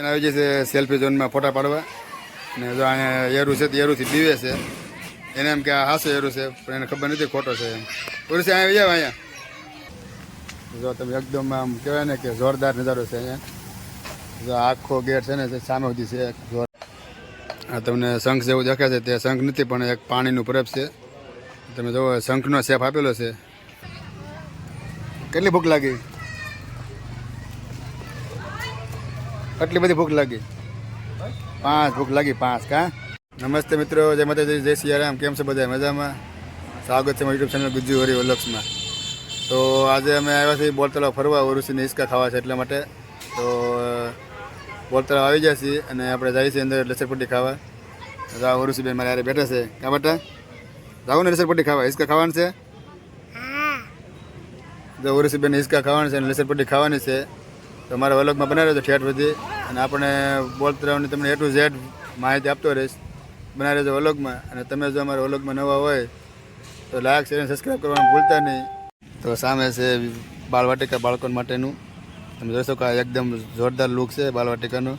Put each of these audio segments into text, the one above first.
આવી જશે સેલ્ફી ઝોનમાં ફોટા પાડવા ને જો અહીંયા એરું છે તો એરુંથી બીવે છે એને એમ કે આ હાસો એરું છે પણ એને ખબર નથી ખોટો છે એમ પૂરું છે અહીંયા જાવ અહીંયા જો તમે એકદમ આમ કહેવાય ને કે જોરદાર નજારો છે અહીંયા જો આખો ગેટ છે ને સામે સુધી છે જોર આ તમને શંખ જેવું દેખાય છે તે શંખ નથી પણ એક પાણીનું પરબ છે તમે જુઓ શંખનો શેપ આપેલો છે કેટલી ભૂખ લાગી કેટલી બધી ભૂખ લાગી 5 ભૂખ લાગી 5 કા નમસ્તે મિત્રો જય માતાજી જય સિયારામ કેમ છે બધા મજામાં સ્વાગત છે મારી યુટ્યુબ ચેનલ ગુજ્જુ હરી વલ્લભમાં તો આજે અમે આવ્યા છીએ બોર તળાવ ફરવા ઓરુસીને હિસકા ખાવા છે એટલા માટે તો બોર તળાવ આવી ગયા છીએ અને આપણે જઈએ છીએ અંદર લસરપટ્ટી ખાવા રા ઓરુસીબેન મારે યારે બેઠા છે કા બેટા જાવું ને લસરપટ્ટી ખાવા હિસકા ખાવાનું છે જો ઓરુસીબેન હિસકા ખાવાનું છે અને લસરપટ્ટી ખાવાની છે તો મારા વલોગમાં બનાવી રહેજો ઠેઠ બધી અને આપણે બોર તળાવની તમને A to Z માહિતી આપતો રહીશ બનાવી રહેજો વલોગમાં અને તમે જો અમારા વલોગમાં નવા હોય તો લાઈક શેર અને સબસ્ક્રાઈબ કરવાનું ભૂલતા નહીં તો સામે છે બાળવાટિકા બાળકો માટેનું તમે જોઈ શકો એકદમ જોરદાર લુક છે બાળવાટિકાનું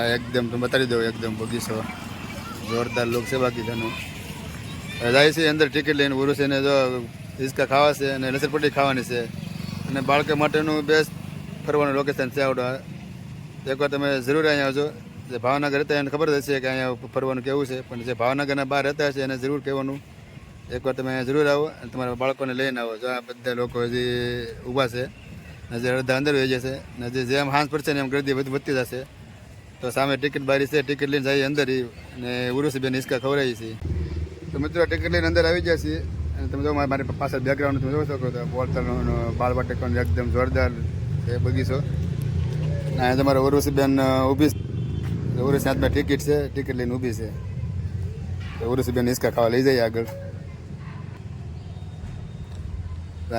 એકદમ તમે બતાવી દો એકદમ બગીચો જોરદાર લુક છે બાકીનું જાય છે અંદર ટિકિટ લઈને ઉરું છે ને જો હિસકા ખાવા છે અને લસરપટ્ટી ખાવાની છે અને બાળકો માટેનું બેસ્ટ ફરવાનું લોકેશન છે આવડો એકવાર તમે જરૂર અહીંયા આવજો જે ભાવનગર હતા એને ખબર હશે કે અહીંયા ફરવાનું કેવું છે પણ જે ભાવનગરના બહાર રહેતા હશે એને જરૂર કહેવાનું એકવાર તમે અહીંયા જરૂર આવો અને તમારા બાળકોને લઈને આવો જો આ બધા લોકો હજી ઊભા છે ને જે અડધા અંદર વહી જશે ને જેમ હાંસ પડશે ને એમ ગરદી વધતી જશે તો સામે ટિકિટ બારી છે ટિકિટ લઈને જઈએ અંદર અને ઉરુસીબેન હિસકા ખવડાવીએ છીએ તો મિત્રો ટિકિટ લઈને અંદર આવી ગયા છીએ અને તમે જો મારી પાછળ બેકગ્રાઉન્ડ તમે જોઈ શકો તો બોરતળનો બાળવાટિકાનો એકદમ જોરદાર છે બગીચો અહીંયા તમારે ઉરુસીબેન ઊભી ઉરુસી હાથમાં ટિકિટ છે ટિકિટ લઈને ઊભી છે તો ઉરુસીબેન હિસકા ખાવા લઈ જઈએ આગળ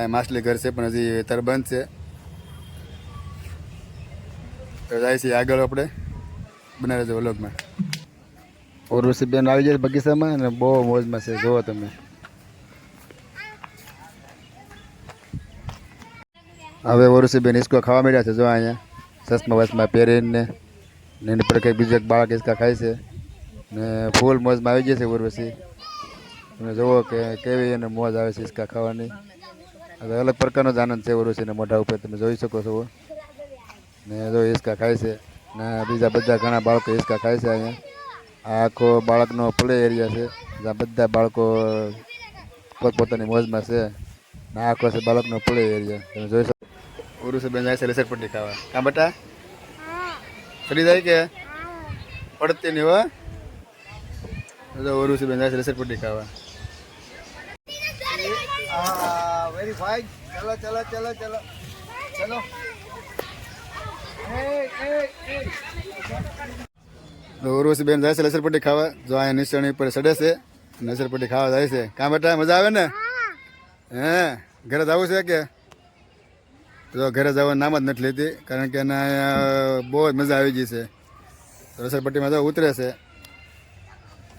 માછલી ઘર છે પણ હજી અત્યારે બંધ છે તો જાય છે આગળ આપણે બનાવી છે વ્લોગમાં ઉરુસીબેન આવી જાય બગીચામાં અને બહુ મોજમાં છે જુઓ તમે હવે ઉરુસીબેન હિસકો ખાવા મળ્યા છે જો અહીંયા ચશ્મા વસમાં પહેરીને એની પર કંઈક બીજું એક બાળક હિસકા ખાય છે ને ફૂલ મોજમાં આવી જાય છે ઉર્વશી તમે જુઓ કે કેવી એને મોજ આવે છે હિસકા ખાવાની હવે અલગ પ્રકારનો જ આનંદ છે ઉર્વશીના મોઢા ઉપર તમે જોઈ શકો છો ને જો હિસકા ખાય છે ને બીજા બધા ઘણા બાળકો હિસકા ખાય છે અહીંયા આ આખો બાળકનો પ્લે એરિયા છે જ્યાં બધા બાળકો પોતપોતાની મોજમાં છે ને આખો છે બાળકનો પ્લે એરિયા તમે જોઈ શકો ઉરુસીબેન જાય છે લસરપટ્ટી ખાવા કાં બેટા ચડી જાય કે પડતી નહીં હો ઉરુસીબેન જાય છે લસરપટ્ટી ખાવા वेरी फाइन चलो चलो चलो चलो चलो ઉરુસીબેન જાય છે લસરપટ્ટી ખાવા જો અહીંયા નિશાણી ઉપર ચડે છે લસરપટ્ટી ખાવા જાય છે કાં બેટા મજા આવે ને હે ઘરે જવું છે કે જો ઘરે જવાનું નામ જ નથી લેતી કારણ કે એને અહીંયા બહુ જ મજા આવી ગઈ છે લસરપટ્ટીમાં જો ઉતરે છે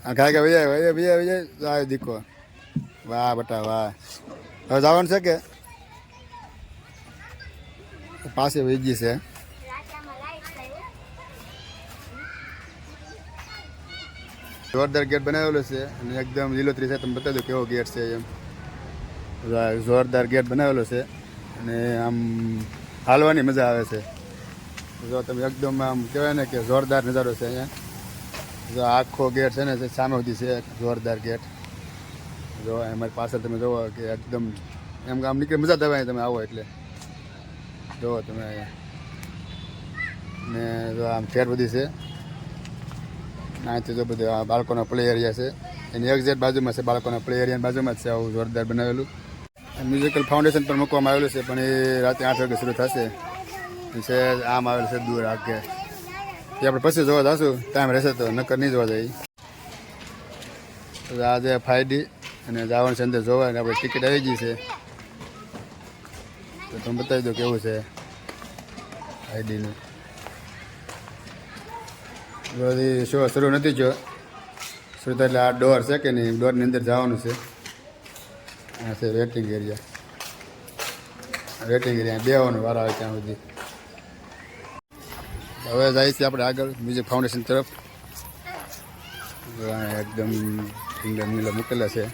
આ ખાય કે ભાઈ જાય દીકો વાહ બેટા વાહ હવે જવાનું છે કે પાસે વહી છે જોરદાર ગેટ બનાવેલો છે અને એકદમ લીલોતરી છે તમે બતાવી દો કેવો ગેટ છે એમ જોરદાર ગેટ બનાવેલો છે અને આમ હાલવાની મજા આવે છે જો તમે એકદમ આમ કહેવાય ને કે જોરદાર નજારો છે અહીંયા જો આખો ગેટ છે ને સામે સુધી છે જોરદાર ગેટ જો અમારી પાછળ તમે જોવો કે એકદમ એમ આમ નીકળી મજા આવે તમે આવો એટલે જોવો તમે અહીંયા ને જો આમ ફેર બધી છે અહીંથી જો બધું આ બાળકોનો પ્લે એરિયા છે એની એક્ઝેક્ટ બાજુમાં છે બાળકોના પ્લે એરિયાની બાજુમાં જ છે આવું જોરદાર બનાવેલું મ્યુઝિકલ ફાઉન્ડેશન પણ મૂકવામાં આવેલું છે પણ એ રાતે 8 વાગે શરૂ થશે છે આમ આવેલું છે દૂર આગે એ આપણે પછી જોવા જઈશું ટાઈમ રહેશે તો નકર નહીં જોવા જઈએ આજે ફાયડી અને જવાનું છે અંદર જોવા અને આપણે ટિકિટ આવી ગઈ છે તો તમે બતાવી દો કેવું છે આઈડીનું બધી શો શરૂ નથી થયો શરૂ થાય એટલે આ ડોર છે કે નહીં ડોરની અંદર જવાનું છે આ છે વેટિંગ એરિયા બેવાનું વારો આવે ત્યાં સુધી હવે જાય છે આપણે આગળ મ્યુઝિક ફાઉન્ડેશન તરફ. એકદમ ફિંગર નીલા મૂકેલા છે.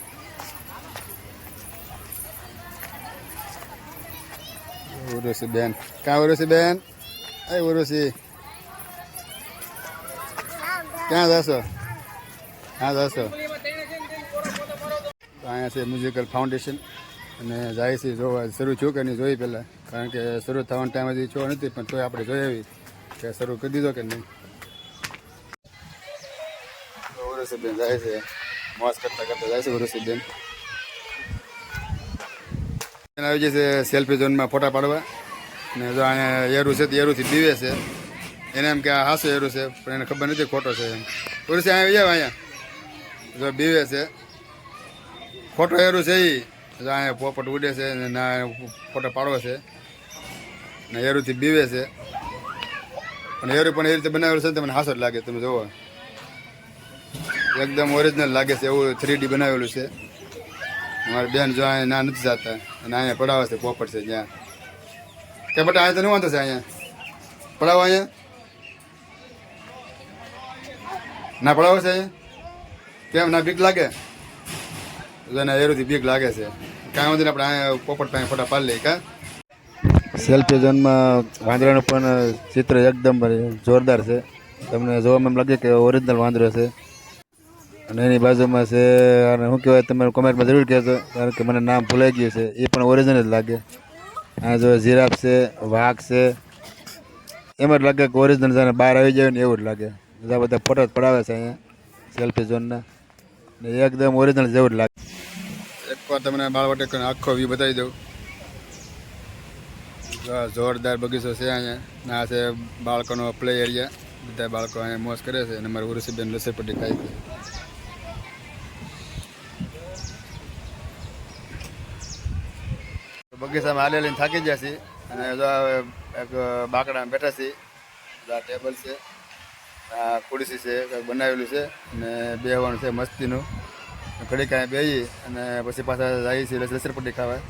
ઉર્વશી બેન ક્યાં? ઉર્વશી બેન, એ ઉર્વશી ક્યાં જશો? ક્યાં જશો? અહીંયા છે મ્યુઝિકલ ફાઉન્ડેશન અને જાય છે જોવા. શરૂ થયું કે નહીં જોઈ પહેલાં, કારણ કે શરૂ થવાનો ટાઈમ હજી થયો નથી, પણ તોય આપણે જોઈ આવી કે શરૂ કરી દીધો કે નહીં. ઉર્વશીબેન જાય છે, મોજ કરતા કરતા જાય છે ઉર્વશીબેન. આવી જશે સેલ્ફી ઝોનમાં ફોટા પાડવા. ને જો અહીંયા એરું છે તો એરુંથી બીવે છે. એને એમ કે આ હાસો એરું છે, પણ એને ખબર નથી ખોટો છે એમ. ઉર્વશી અહીંયા જાવ, અહીંયા જો બીવે છે. ખોટો એરું છે એ જો અહીંયા પોપટ ઉડે છે ને ના ફોટો પાડવો છે ને એરુંથી બીવે છે. પણ એરું પણ એ રીતે બનાવેલું છે ને તમને હાસો જ લાગે. તમે જુઓ, એકદમ ઓરિજિનલ લાગે છે, એવું 3D બનાવેલું છે. અમારી બેન જો અહીંયા ના નથી જતા અને અહીંયા પડાવે છે પોપટ છે જ્યાં. કે બટા અહીંયા તો નહીં વાંધો છે, અહીંયા પડાવો. અહીંયા ના પડાવો છે અહીંયા? કેમ ના બીક લાગે? એના એરુથી બીક લાગે છે. કાંઈ વાંધો નહીં, આપણે અહીંયા પોપટ પાસે ફોટા પાડી લઈએ. કાં સેલ્ફી ઝોનમાં વાંદરાનું પણ ચિત્ર એકદમ જોરદાર છે. તમને જોવામાં એમ લાગે કે ઓરિજિનલ વાંદરો છે. અને એની બાજુમાં છે, અને શું કહેવાય તમે કોમેન્ટમાં જરૂર કહેજો, કારણ કે મને નામ ભૂલાઈ ગયું છે. એ પણ ઓરિજિનલ જ લાગે. આ જો જીરાફ છે, વાઘ છે, એમ જ લાગે કે ઓરિજિનલ જાણે બહાર આવી જાય ને એવું જ લાગે. બધા બધા ફોટા જ પડાવે છે અહીંયા સેલ્ફી ઝોનના, ને એકદમ ઓરિજિનલ જેવું જ લાગે. એકવાર તમને બાળવાટિકાનો આખો વ્યૂ બતાવી દઉં. જોરદાર બગીચો છે અહીંયા. આ છે બાળકોનો પ્લે એરિયા. બધા બાળકો અહીંયા મોજ કરે છે અને મારી ઉર્વશીબેન લસરપટ્ટી ખાય છે. બગીચામાં હાલે લઈને થાકી ગયા છીએ અને જો એક બાકડામાં બેઠા છીએ. આ ટેબલ છે, આ ખુરશી છે, કંઈક બનાવેલું છે અને બેહવાનું છે મસ્તીનું. ઘડીક અહીંયા બેસી અને પછી પાછા જઈએ છીએ લસરપટ્ટી ખાવા.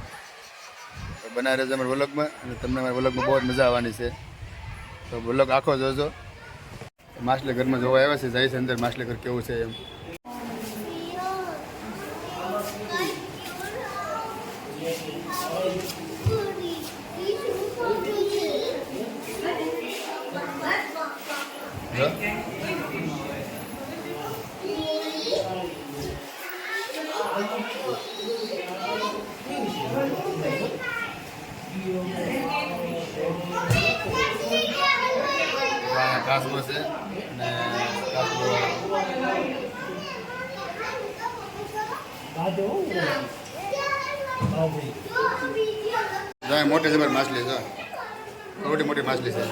બનાવી રહેજો અમારા વ્લોગમાં, અને તમને અમારા વ્લોગમાં બહુ જ મજા આવવાની છે. તો વ્લોગ આખો જોજો. માછલી ઘરમાં જોવા આવ્યા છે, જાય છે અંદર માછલી ઘર કેવું છે એમ. કાસબો છે અને કાસબો મોટી જબર માછલી છે. મોટી મોટી માછલી છે.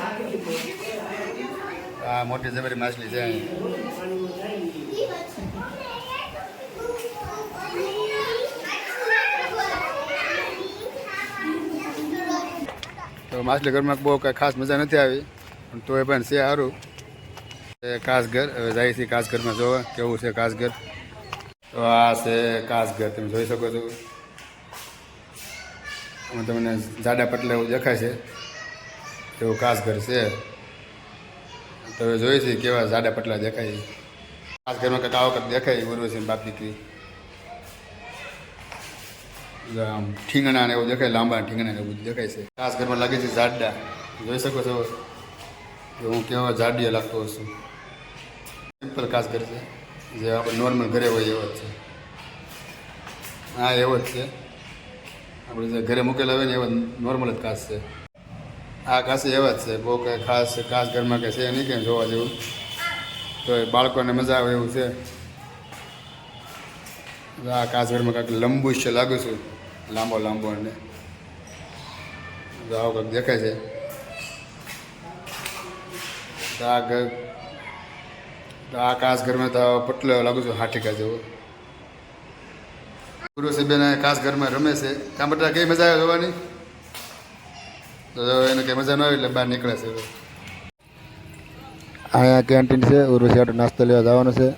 આ મોટી જબરી માછલી છે. તો માછલી ઘરમાં બહુ કાંઈ ખાસ મજા નથી આવી, પણ તોય પણ છે સારું. કાસઘર. હવે જાય છે કાસઘરમાં જોવા કેવું છે કાસઘર. તો આ છે કાસઘર, તમે જોઈ શકો છો. આમાં તમને જાડા પટલા એવું દેખાય છે, એવું કાસઘર છે. તો હવે જોઈએ છે કેવા જાડા પટલા દેખાય. કાસઘરમાં કંઈક આવો કંઈક દેખાય. ઉર્વશી બાપ દીકરી આમ ઠીંગણા ને એવું દેખાય, લાંબા ઠીંગણા ને એવું દેખાય છે. કાસઘરમાં લાગે છે જાડા. જોઈ શકો છો કે હું કેવા જાડીએ લાગતો છું. સિમ્પલ કાસઘર છે, જે આપણે નોર્મલ ઘરે હોય એવો જ છે. હા એવો જ છે, આપણે જે ઘરે મૂકેલા હોય ને એવા નોર્મલ જ કાચ છે. આ કાચ એવા જ છે, બહુ કંઈ ખાસ કાસઘરમાં કંઈ છે નહીં, કંઈ જોવા જેવું. તો બાળકોને મજા આવે એવું છે. આ કાસઘરમાં કાંઈક લંબુ છે લાગુ છું, લાંબો લાંબો અને આવો કંઈક દેખાય છે. આ કાસઘરમાં તો પટલો લાગુ છું, હાટીકા જેવો. ઉર્વશીબેન કાસઘરમાં રમે છે. કાં બટા કઈ મજા આવે જોવાની? તો એને કંઈ મજા ન આવે એટલે બહાર નીકળે છે. અહીંયા કેન્ટીન છે. ઉર્વશી આટો નાસ્તો લેવા જવાનો છે,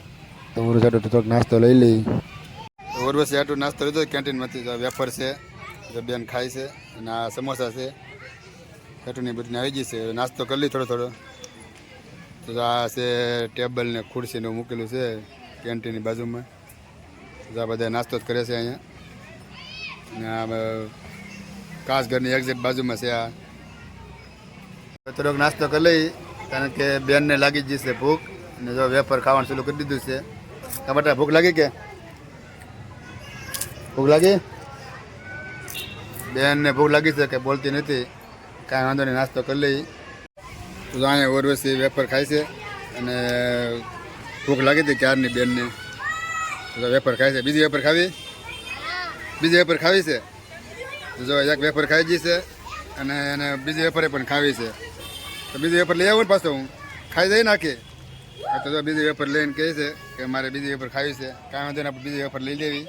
તો ઉર્વશી આટો થોડોક નાસ્તો લઈ લઈ. ઉર્વશી આટો નાસ્તો લીધો કેન્ટીનમાંથી. વેફર છે, જો બેન ખાય છે, અને આ સમોસા છે. ચટણી બટણી આવી ગઈ છે. નાસ્તો કરી લઈ થોડો થોડો. તો આ છે ટેબલ ને ખુરશીને એવું મૂકેલું છે કેન્ટીનની બાજુમાં. તો આ બધા નાસ્તો જ કરે છે અહીંયા. ને આ કાચ ઘરની એક્ઝેક્ટ બાજુમાં છે આ. થોડોક નાસ્તો કરી લઈ કારણ કે બેનને લાગી જ જશે ભૂખ. અને જો વેફર ખાવાનું ચાલુ કરી દીધું છે. ટમાટા ભૂખ લાગી કે ભૂખ લાગી? બેનને ભૂખ લાગી છે કે બોલતી નથી. કાંઈ વાંધો નહીં, નાસ્તો કરી લઈ. તો અહીંયા ઓરવસી વેફર ખાય છે અને ભૂખ લાગી હતી ક્યારની બેનને. તો વેફર ખાય છે. બીજી વેફર ખાવી? બીજી વેફર ખાવી છે? તો જો એક વેફર ખાઈ ગઈ છે અને એને બીજી વેફરે પણ ખાવી છે. તો બીજી વેફર લઈ આવું ને પાછો હું ખાઈ જઈ નાખી. તો જો બીજી વેફર લઈને કહે છે કે મારે બીજી વેફર ખાવી છે. કાંઈ વાંધો નહીં, આપણે બીજી વેફર લઈ લેવી.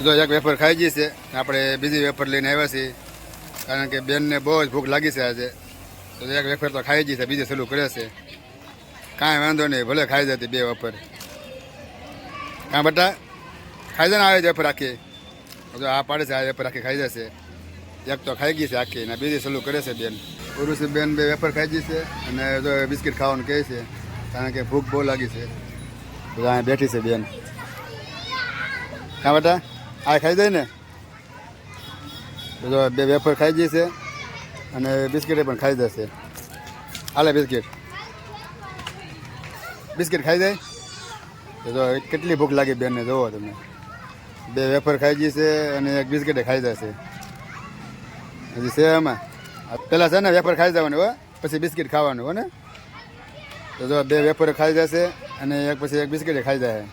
તો એક વેફર ખાઈ ગઈ છે. આપણે બીજી વેફર લઈને આવ્યા છીએ કારણ કે બેનને બહુ જ ભૂખ લાગી છે આજે. તો એક વેફર તો ખાઈ ગઈ છે, બીજી ચાલુ કરે છે. કાંઈ વાંધો નહીં, ભલે ખાઈ જતી બે વેફર. કાં બેટા ખાઈ જાય ને આવે વેફર આખી. જો આ પાડે છે આ વેફર આખી ખાઈ જશે. એક તો ખાઈ ગઈ છે આખી ને બીજી ચાલુ કરે છે બેન. ઉરુસી બેન બે વેફર ખાઈ ગઈ છે અને જો બિસ્કિટ ખાવાનું કહે છે કારણ કે ભૂખ બહુ લાગી છે. તો અહીંયા બેઠી છે બેન. કાં બેટા આ ખાઈ જાય ને? તો જો બે વેફર ખાઈ ગઈ છે અને બિસ્કિટે પણ ખાઈ જશે. હાલે બિસ્કિટ બિસ્કિટ ખાઈ જાય. તો જો કેટલી ભૂખ લાગી બેનને જોવો તમે. બે વેફર ખાઈ ગઈ છે અને એક બિસ્કિટે ખાઈ જશે. હજી છે એમાં. પહેલાં છે ને વેફર ખાઈ જવાનું હો, પછી બિસ્કિટ ખાવાનું હો ને. તો જો બે વેફર ખાઈ જશે અને એક પછી એક બિસ્કિટે ખાઈ જાય.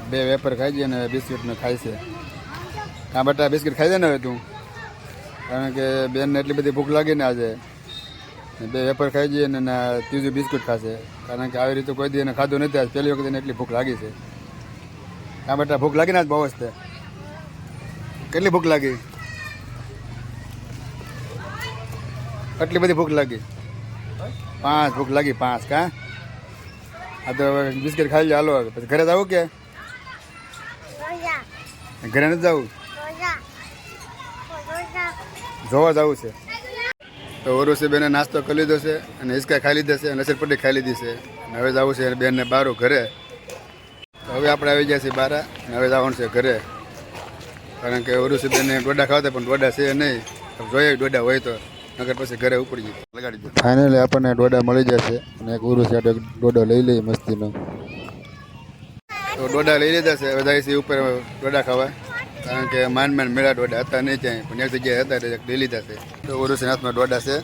બે વેફર ખાઈ જાય અને બિસ્કિટને ખાય છે. કાં બેટા બિસ્કિટ ખાઈ જાય ને હવે તું? કારણ કે બેનને એટલી બધી ભૂખ લાગી ને આજે. બે વેફર ખાઈ જઈએ ને ત્રીજું બિસ્કુટ ખાશે કારણ કે આવી રીતે કોઈ દી એને ખાધું નથી. આજ પહેલી વખત એને એટલી ભૂખ લાગી છે. કાં બેટા ભૂખ લાગી ને આજ બહુ જ તે? કેટલી ભૂખ લાગી? આટલી બધી ભૂખ લાગી? 5 ભૂખ લાગી, 5. કાં આ તો બિસ્કિટ ખાઈ લે. હાલો હવે પછી ઘરે જવું કે ઘરે નથી જવું? જોવા જવું છે. તો ઓરુસી બેને નાસ્તો કરી લીધો છે અને હિસકા ખાઈ લીધા છે અને લસરપટ્ટી ખાઈ લીધી છે. અને હવે જવું છે બેનને બારું ઘરે. તો હવે આપણે આવી ગયા છીએ બારા અને હવે જવાનું છે ઘરે કારણ કે ઓરુસી બેને ડોડા ખાવા પણ ડોડા છે નહીં. જોઈએ ડોડા હોય તો, નગર પછી ઘરે ઉપડી જઈએ લગાડી દઈએ. ફાઇનલી આપણને ડોડા મળી જશે અને એક ઓરુસી આટો ડોડો લઈ લઈએ મસ્તીનો. તો ડોડા લઈ લીધા છે. હવે જાય છે ઉપર ડોડા ખાવા કારણ કે માંડ મેળા ડોડા હતા નહીં ત્યાં, પણ એક જગ્યાએ હતા એટલે લઈ લીધા છે. તો ઓરુસી હાથમાં ડોડા છે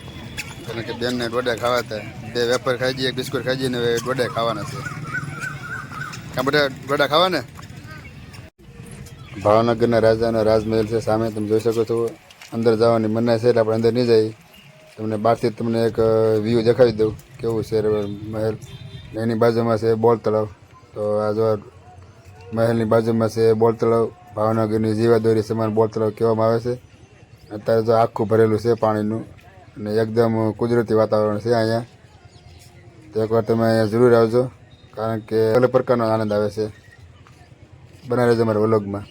કારણ કે બેનને ડોડા ખાવા હતા. બે વેફર ખાઈ જઈએ, એક બિસ્કુટ ખાઈ જઈએ ને હવે ડોડા ખાવાના છે. કાં બધા ડોડા ખાવા ને? ભાવનગરના રાજાનો રાજમહેલ છે સામે તમે જોઈ શકો છો. અંદર જવાની મનાઈ છે એટલે આપણે અંદર નહીં જઈએ. તમને બહારથી તમને એક વ્યૂ દેખાડી દઉં કેવું છે મહેલ. એની બાજુમાં છે બોલ તળાવ. તો આ જો મહેલની બાજુમાં છે બોલ તળાવ. ભાવનગરની જીવાદોરી સમાન બોલ તળાવ કહેવામાં આવે છે. અત્યારે તો આખું ભરેલું છે પાણીનું અને એકદમ કુદરતી વાતાવરણ છે અહીંયા. તો એકવાર તમે અહીંયા જરૂર આવજો કારણ કે અલગ પ્રકારનો આનંદ આવે છે. બનાવી લેજો અમારા વ્લોગમાં.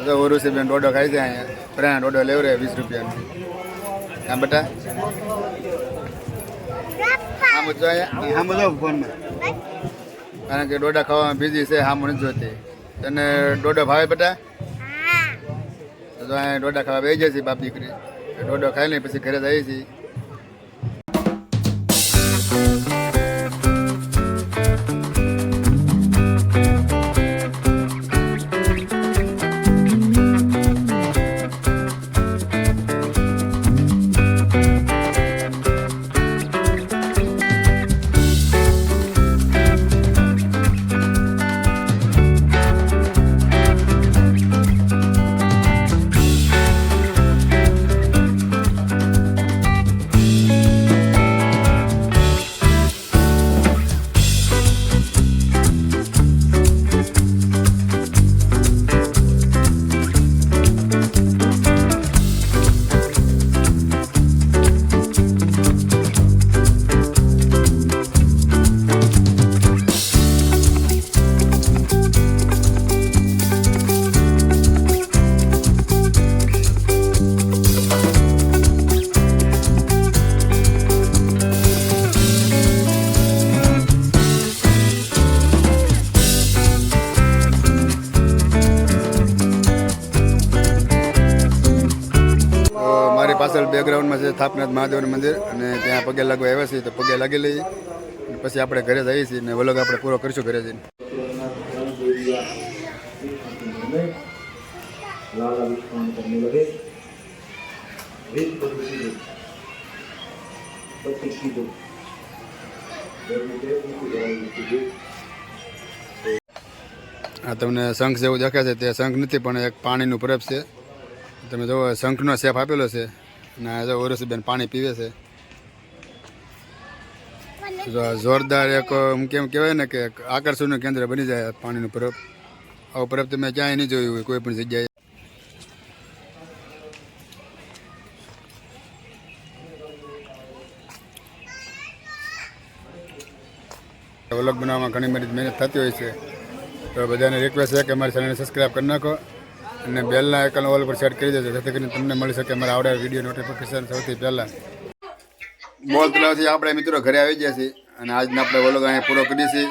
તો ઓરુસી બેન ડોડો ખાઈ છે અહીંયા. પ્રેરણા ડોડો લેવ રે 20 રૂપિયાનો. હા બેટા આમ જો અહીંયા આમ જો ફોનમાં કારણ કે ડોડા ખાવામાં બીજી છે. આમ નથી જોતી. તને ડોડો ભાવે બેટા? તો અહીંયા ડોડા ખાવા બેસી જાય છે બાપ દીકરી. ડોડો ખાઈ લઈ પછી ઘરે જઈએ છીએ. પાછળ બેકગ્રાઉન્ડમાં છે થાપનાથ મહાદેવનું મંદિર અને ત્યાં પગે લાગવા આવ્યા છીએ તો પગે લાગી લઈએ અને પછી આપણે ઘરે જઈએ છીએ અને વ્લોગ આપણે પૂરો કરીશું ઘરે જઈને. આ તમને શંખ જેવું દેખાય છે તે શંખ નથી પણ એક પાણીનું પરબ છે. તમે જુઓ શંખનો શેપ આપેલો છે અને આ જો ઓરસબેન પાણી પીવે છે. જો જોરદાર એક કેમ કહેવાય ને કે આકર્ષણનું કેન્દ્ર બની જાય પાણીનું પરબ. આવું પરબ તમે ક્યાંય નહીં જોયું હોય કોઈ પણ જગ્યાએ. વ્લોગ બનાવવામાં ઘણી બધી મહેનત થતી હોય છે તો બધાને રિક્વેસ્ટ છે કે અમારી ચેનલને સબસ્ક્રાઈબ કરી નાખો અને બેલના આઇકન ઓલ પર સેટ કરી દેજો જેથી કરીને તમને મળી શકે અમારા આવનાર વિડીયો નોટિફિકેશન સૌથી પહેલાં. બોલ તળાવથી આપણે મિત્રો ઘરે આવી ગયા છીએ અને આજના આપણે વ્લોગ અહીંયા પૂરો કરીએ છીએ.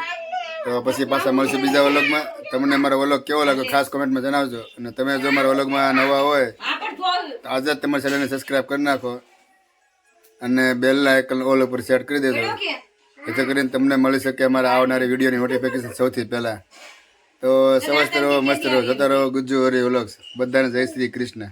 તો પછી પાછા મળશું બીજા વ્લોગમાં. તમને મારો વ્લોગ કેવો લાગ્યો ખાસ કોમેન્ટમાં જણાવજો અને તમે જો મારા વ્લોગમાં નવા હોય તો આજે જ તમારી ચેનલને સબસ્ક્રાઈબ કરી નાખો અને બેલના આઇકન ઓલ ઉપર સેટ કરી દેજો જેથી કરીને તમને મળી શકે અમારા આવનારી વિડીયોની નોટિફિકેશન સૌથી પહેલાં. તો સ્વસ્થ રહો, મસ્ત રહો, જતા રહો. ગુજ્જુ હરી વ્લોગ્સ. બધાને જય શ્રી કૃષ્ણ.